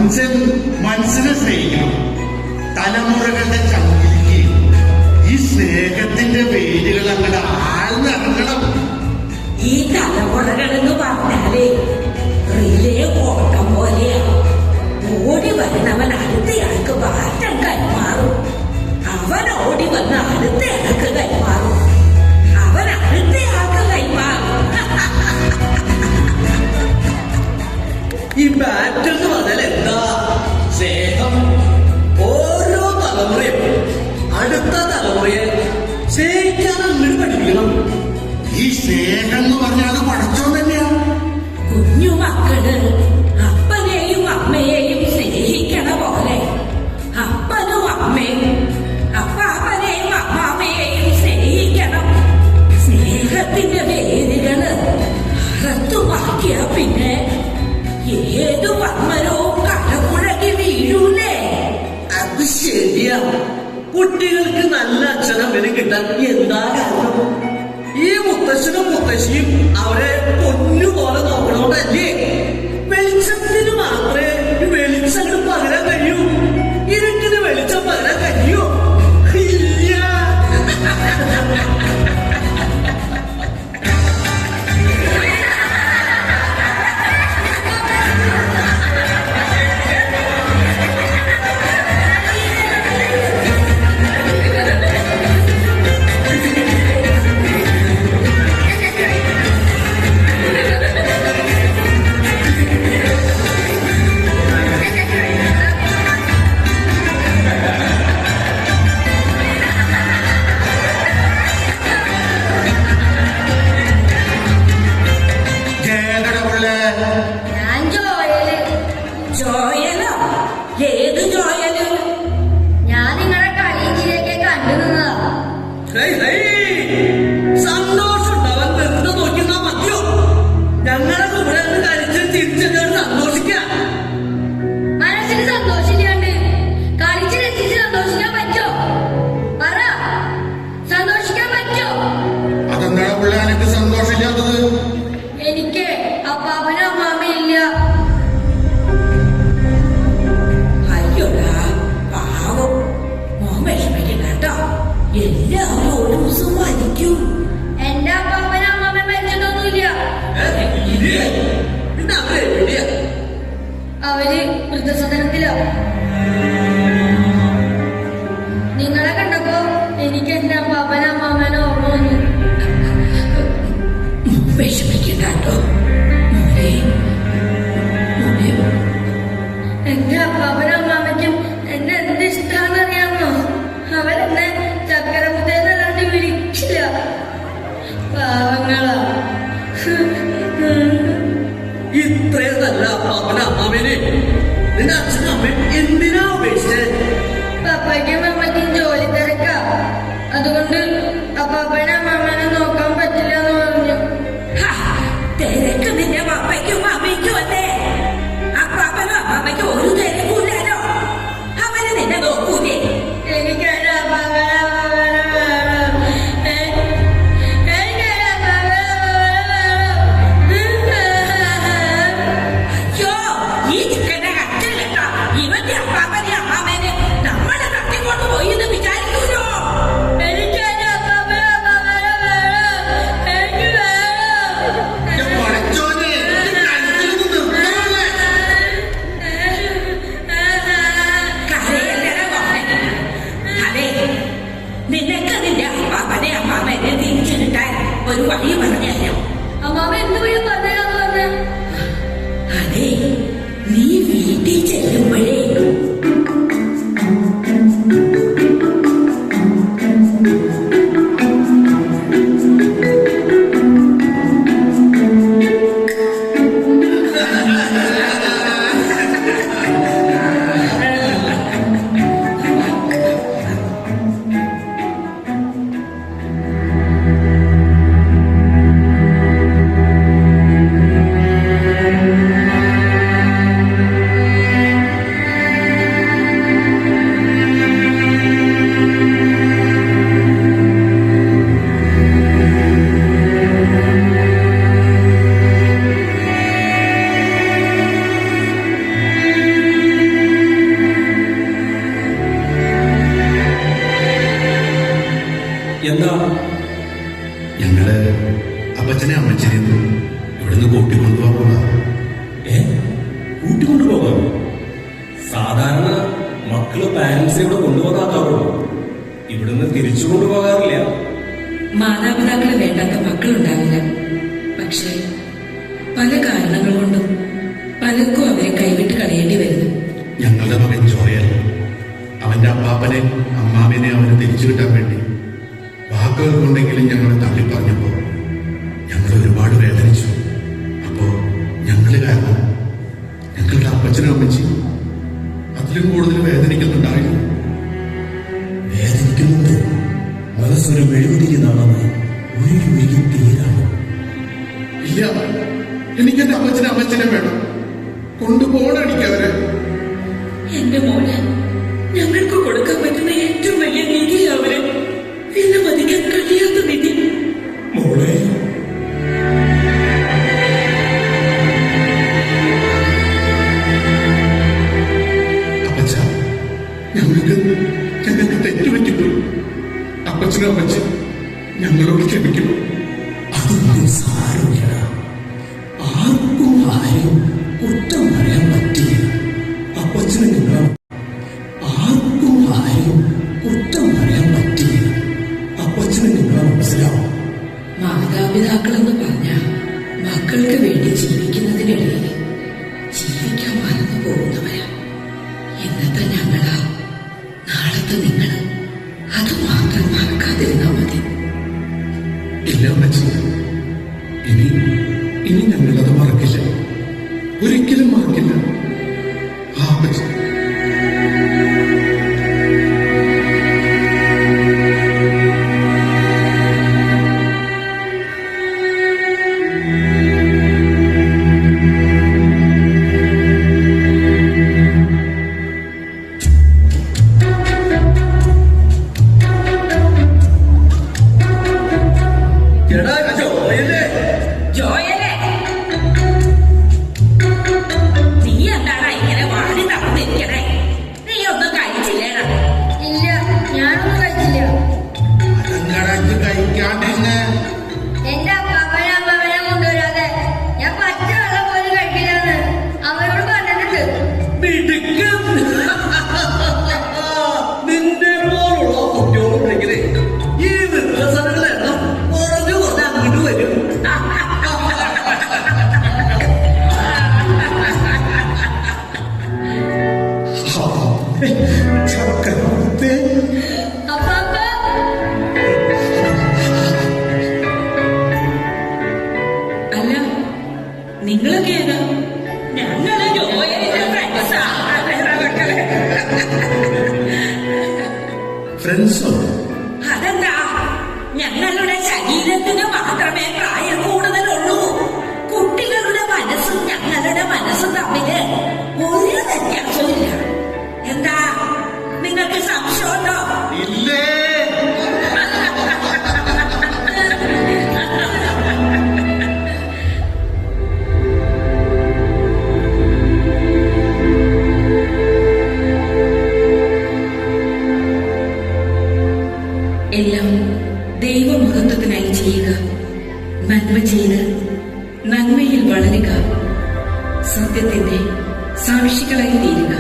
മനുഷ്യൻ മനുഷ്യനെ സ്നേഹിക്കണം. തലമുറകളുടെ ചങ്കിലേക്ക് ഈ സ്നേഹത്തിന്റെ വേരുകൾ അങ്ങോട്ട് ആഴ്ന്നിറങ്ങണം. ഈ തലമുറകൾ എന്ന് പറഞ്ഞാലേ റിലേ ഓട്ടം പോലെയാ. ഓടി വരുന്നവൻ അടുത്തയാൾക്ക് മാറ്റം കൈമാറും. അവൻ ഓടി വന്ന് അടുത്തയാൾക്ക് കൈമാറും. അവൻ അടുത്തയാൾക്ക് കൈമാറും. ഈ ബാറ്റ് എന്ന് പറഞ്ഞാൽ എന്താ? സ്നേഹം. ഓരോ തലമുറയും അടുത്ത തലമുറയെ സ്നേഹിക്കാൻ അങ്ങോട്ട് പഠിപ്പിക്കണം. ഈ സ്നേഹം എന്ന് പറഞ്ഞാൽ അത് പടച്ചോൻ തന്നെയാണ്. കുഞ്ഞു മക്കള് അപ്പനെയും അമ്മയെയും സ്നേഹിക്കണ പോലെ അപ്പനും അമ്മയും അപ്പാപ്പനെയും അമ്മാമ്മയെയും സ്നേഹിക്കണം. സ്നേഹത്തിന്റെ വേരുകള് അറത്തുമാക്കിയ പിന്നെ ഏതു പത്മരവും കടപുഴകി വീഴൂലേ? അത് ശരിയാ. കുട്ടികൾക്ക് നല്ല അച്ഛനമ്മനും കിട്ടാൻ എന്താ കാരണം? ഈ മുത്തശ്ശനും മുത്തശ്ശിയും അവരെ പൊന്നുപോലെ നോക്കണോണ്ടല്ലേ? വെളിച്ചത്തിന് മാത്രമേ വെളിച്ചം പകരാൻ കഴിയൂ. ഇരുട്ടിന് വെളിച്ചം പകരാൻ കഴിയൂ? ഇല്ല. ഞാൻ ജോയല്. ജോയലോ? ഏത് ജോയല്? ഞാൻ നിങ്ങളെ കളിയിലേക്ക് കണ്ടു നിന്നതാ. സന്തോഷം ഉണ്ടാവാൻ വെറുതെ നോക്കിന്നാ മതിയോ? ഞങ്ങളെ കൂടെ കളിച്ച് തിരിച്ചു സന്തോഷിക്കാം. മനസ്സിന് സന്തോഷില്ലാണ്ട് കളിച്ച് രസിച്ച് സന്തോഷിക്കാൻ പറ്റോ? പറ, സന്തോഷിക്കാൻ പറ്റോ? അതെന്താ പിള്ളേ എനിക്ക് സന്തോഷമില്ലാത്തത്? എനിക്ക് അപ്പാപ്പനും അമ്മാമ്മയില്ല. അയ്യോടാ പാവം. മോൻ വിഷമിക്കണ്ട കേട്ടോ. എല്ലാവരും ഒരു ദിവസം മരിക്കും. എന്റെ അപ്പാപ്പനും അമ്മാമ്മയും മരിച്ചിട്ടൊന്നുമില്ല. പിന്നെ അവരെവിടെയാ? അവര് വൃദ്ധസദനത്തിലോ. നിങ്ങളെ കണ്ടപ്പോ എനിക്ക് എന്റെ അപ്പാപ്പനും അമ്മാമ്മേനെ ഓർമ്മ വന്നു. വിഷമിക്കണ്ട കേട്ടോ മോനെ. മോനെ എന്റെ അപ്പാപ്പനും അമ്മാമ്മയ്ക്കും എന്നെ എന്ത് ഇഷ്ടാന്നറിയാമോ? അവരെന്നെ ചക്കരമുത്തേന്നല്ലാണ്ട് വിളിക്കില്ല. പാവങ്ങളാ. ഇത്രയും നല്ല അപ്പാപ്പന അമ്മാവേനെ നിന്റെ അച്ഛനും അമ്മയും എന്തിനാ ഉപേക്ഷിച്ചത്? പപ്പയ്ക്കും അമ്മയ്ക്കും ജോലി തിരക്കാ. അതുകൊണ്ട് അപ്പാപ്പനും അമ്മാമ്മനെ നോക്കാൻ പറ്റില്ല എന്ന് പറഞ്ഞു. തിരക്ക് നിന്റെ പപ്പയ്ക്കും അമ്മയ്ക്കും അല്ലേ? അപ്പാപ്പനും അമ്മയ്ക്കും ഒരു തിരക്കൂലോ. അവര് നിന്നെ നോക്കൂലേ? എനിക്ക് എന്റെ അപ്പാപ്പനും അമ്മാമ്മനെ വേണം. എനിക്ക് എന്റെ അപ്പാപ്പനും അമ്മാമ്മനെ വേണം. അയ്യോ, ഈ ചിക്കന്റെ കട്ടിൽ കേട്ടോ. ഇവന്റെ അപ്പാപ്പനെ അമ്മാമേനെ ഇവിടുന്ന് കൂട്ടിക്കൊണ്ടുപോകാ. കൂട്ടിക്കൊണ്ടുപോകാം? സാധാരണ മക്കള് പാരന്റ്സ് ഇവിടെ കൊണ്ടുപോകാറുള്ളൂ, ഇവിടുന്ന് തിരിച്ചു കൊണ്ടുപോകാറില്ല. മാതാപിതാക്കളെ വേണ്ടാത്ത മക്കളുണ്ടാവില്ല. പക്ഷേ പല കാരണങ്ങൾ കൊണ്ടും പലർക്കും അവരെ കൈവിട്ട് കളയേണ്ടി വരുന്നു. ഞങ്ങളുടെ മകൻ ജോയൽ അവന്റെ അപ്പാപ്പനെ അമ്മാവിനെ അവന് തിരിച്ചു കിട്ടാൻ വേണ്ടി വാക്കുകൾ കൊണ്ടെങ്കിലും ഞങ്ങളെ തള്ളി പറഞ്ഞപ്പോ ഞങ്ങൾ ഒരുപാട് വേദനിച്ചു. അപ്പോ ഞങ്ങള് കാരണം ഞങ്ങളുടെ അപ്പച്ചനും അമ്മച്ചി അതിലും കൂടുതൽ വേദനിക്കുന്നുണ്ടായിരുന്നു. വേദനിക്കുന്നുണ്ട്. മനസ്സൊരു മെഴുകുതിരിനാണെന്ന് ഉരുകി തീരാണ്. ഇല്ല, എനിക്കെന്റെ അപ്പച്ചനും അമ്മച്ചനെ വേണം. കൊണ്ടുപോകണം എനിക്കവരെ. എന്റെ മോന് ഞങ്ങൾക്ക് കൊടുക്കാൻ പറ്റുന്ന ഏറ്റവും വലിയ നിധി അവരെ വിലമതിക്കാൻ കഴിയാത്ത നിധി. മോളെ, അപ്പച്ച, ഞങ്ങൾക്ക് തെറ്റുപറ്റിപ്പോയി. അപ്പച്ചനും അമ്മച്ചി ഞങ്ങളോട് ക്ഷമിക്കുന്നു. അതൊന്നും സാരമില്ല. ആർക്കും ആരെയും കുറ്റം പറയാൻ പറ്റില്ല. അപ്പച്ചന് നിങ്ങൾ ആർക്കും ആരെയും കുറ്റം പറയാൻ പറ്റില്ല. അപ്പച്ചന് നിങ്ങളെ മനസ്സിലാവും. മാതാപിതാക്കളെന്ന് പറഞ്ഞ മക്കൾക്ക് വേണ്ടി ജീവിക്കുന്നതിനിടയിൽ ജീവിക്കാൻ മറന്നു പോകുന്നവരാ. ഇന്നത്തെ ഞങ്ങളാ നാളത്തെ നിങ്ങള്. അത് മാത്രം മറക്കാതിരുന്നാ മതി. ഇല്ല അമ്മച്ചി, ഇനി ഞങ്ങളത് മറക്കില്ല, ഒരിക്കലും മറക്കില്ല. ആ അമ്മച്ചി, ജോയലേ, നീ എന്താണ് ഇങ്ങനെ വാടി നടന്നിരിക്കണേ? നീ ഒന്നും കഴിച്ചില്ലേടാ? ഇല്ല, ഞാനൊന്നും കഴിച്ചില്ല. അതെന്താടാ കഴിക്കാണ്ടിരുന്ന്? എന്റെ അപ്പാപ്പനെ അമ്മാവനെ കൊണ്ടുവരാതെ ഞാൻ പച്ച വെള്ളം പോലും കഴിക്കില്ലാന്ന് അവരോട് പറഞ്ഞിട്ടുണ്ട്. നിന്റെ പോലുള്ള കുട്ടികളുണ്ടെങ്കിലേ ഈ വൃദ്ധസനങ്ങളുടെ എണ്ണം കുറഞ്ഞു കുറഞ്ഞ് അങ്ങോട്ട് വരും. ചക്കരത്തെ അപ്പാപ്പ, അല്ല, നിങ്ങളൊക്കെ ഏതാ? ഞങ്ങള് ജോയലിന്റെ ഫ്രണ്ട്സാ. ഫ്രണ്ട്സോ? അതെന്താ? ഞങ്ങളുടെ ശരീരത്തിന് മാത്രമേ പ്രായം കൂടുതലുള്ളൂ. കുട്ടികളുടെ മനസ്സും ഞങ്ങളുടെ മനസ്സും തമ്മില് ഒരു വ്യത്യാസമില്ല. എന്താ നിങ്ങൾക്ക് സംശയമുണ്ടോ? ഇല്ലേ? എല്ലാം ദൈവമഹത്വത്തിനായി ചെയ്യുക. നന്മ ചെയ്ത് നന്മയിൽ വളരുക. സത്യത്തിന്റെ സാക്ഷികളായി തീരുക.